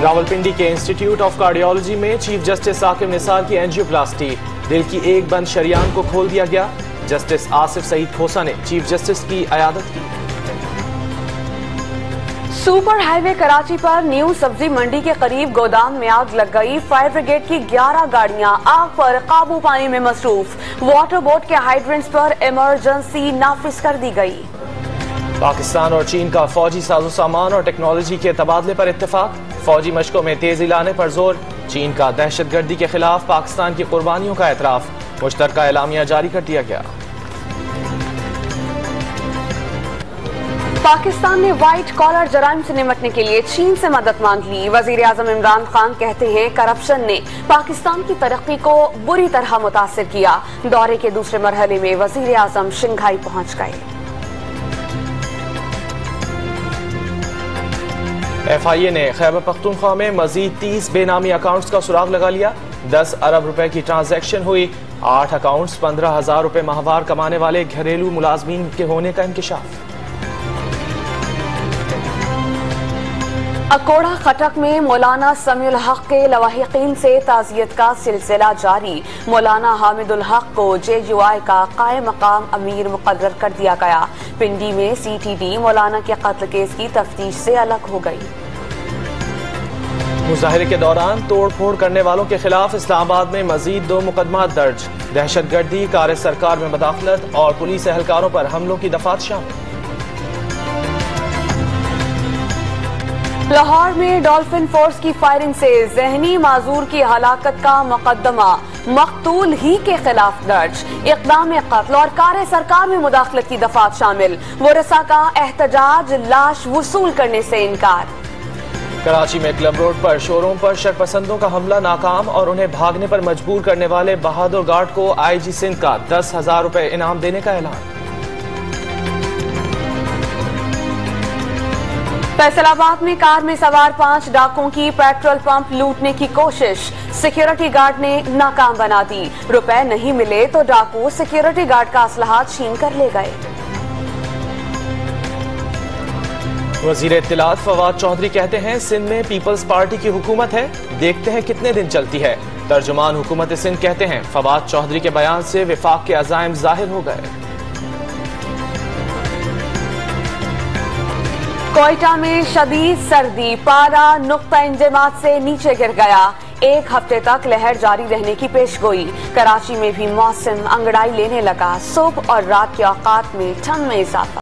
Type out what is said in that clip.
रावलपिंडी के institute of cardiology में chief justice Saqib Nisar की एंजियोप्लास्टी, दिल की एक बंद शरियान को खोल दिया गया। जस्टिस आसिफ सईद खोसा ने चीफ जस्टिस की अयादत की। सुपर हाईवे कराची पर न्यू सब्जी मंडी के करीब गोदाम में आग लग गई। फायर ब्रिगेड की 11 गाड़ियां आग पर काबू पाने में मसरूफ। वाटर बोर्ड के हाइड्रेंट्स पर इमरजेंसी नाफिज कर दी गई। पाकिस्तान और चीन का फौजी साजो सामान और टेक्नोलॉजी के तबादले पर इत्तेफाक। फौजी मशकों में तेजी लाने पर जोर। चीन का दहशतगर्दी के खिलाफ पाकिस्तान की कुर्बानियों का एतराफ। मुश्तरका एलामिया जारी कर दिया गया। पाकिस्तान ने व्हाइट कॉलर जराइम से निपटने के लिए चीन से मदद मांग ली। वजीर आजम इमरान खान कहते हैं करप्शन ने पाकिस्तान की तरक्की को बुरी तरह मुतासिर किया। दौरे के दूसरे मरहले में वजीर आजम शंघाई पहुंच गए। FIA ने खैबर पख्तूनख्वा में मजीद 30 बेनामी अकाउंट्स का सुराग लगा लिया। 10 अरब रुपए की ट्रांजैक्शन हुई। 8 अकाउंट्स 15,000 रुपए माहवार कमाने वाले घरेलू मुलाजमीन के होने का इंकिशाफ। अकोड़ा खटक में मौलाना समीउल हक के लवाहिकीन से ताज़ियत का सिलसिला जारी। मौलाना हामिदुल हक को JUI का कायम मकाम अमीर मुकर्रर कर दिया गया। पिंडी में CTD मौलाना के कत्ल केस की तफ्तीश से अलग हो गई। मुजाहिरे के दौरान तोड़ फोड़ करने वालों के खिलाफ इस्लामाबाद में मजीद 2 मुकदमा दर्ज। दहशतगर्दी, कार सरकार में मदाखलत और पुलिस एहलकारों पर हमलों की दफात शामिल। लाहौर में डॉल्फिन फोर्स की फायरिंग से जहनी माजूर की हलाकत का मुकदमा मकतूल ही के खिलाफ दर्ज। इक़दाम कत्ल और कार सरकार में मुदाखलत की दफात शामिल। वरसा का एहतजाज, लाश वसूल करने से इनकार। कराची में क्लब रोड पर शोरूम पर शरपसंदों का हमला नाकाम और उन्हें भागने पर मजबूर करने वाले बहादुर गार्ड को IG सिंध का 10,000 रुपए इनाम देने का ऐलान। फैसलाबाद में कार में सवार 5 डाकुओं की पेट्रोल पंप लूटने की कोशिश। सिक्योरिटी गार्ड ने नाकाम बना दी। रुपए नहीं मिले तो डाकू सिक्योरिटी गार्ड का असलहा छीन कर ले गए। वजीर इत्तलात फवाद चौधरी कहते हैं सिंध में पीपल्स पार्टी की हुकूमत है, देखते हैं कितने दिन चलती है। तर्जुमान हुकूमत सिंध कहते हैं फवाद चौधरी के बयान से विफाक के अज़ाइम जाहिर हो गए। कोयटा में शदीद सर्दी, पारा नुक्ता इंजमात से नीचे गिर गया। 1 हफ्ते तक लहर जारी रहने की पेशगोई। कराची में भी मौसम अंगड़ाई लेने लगा। सुबह और रात के औकात में ठंड में इजाफा।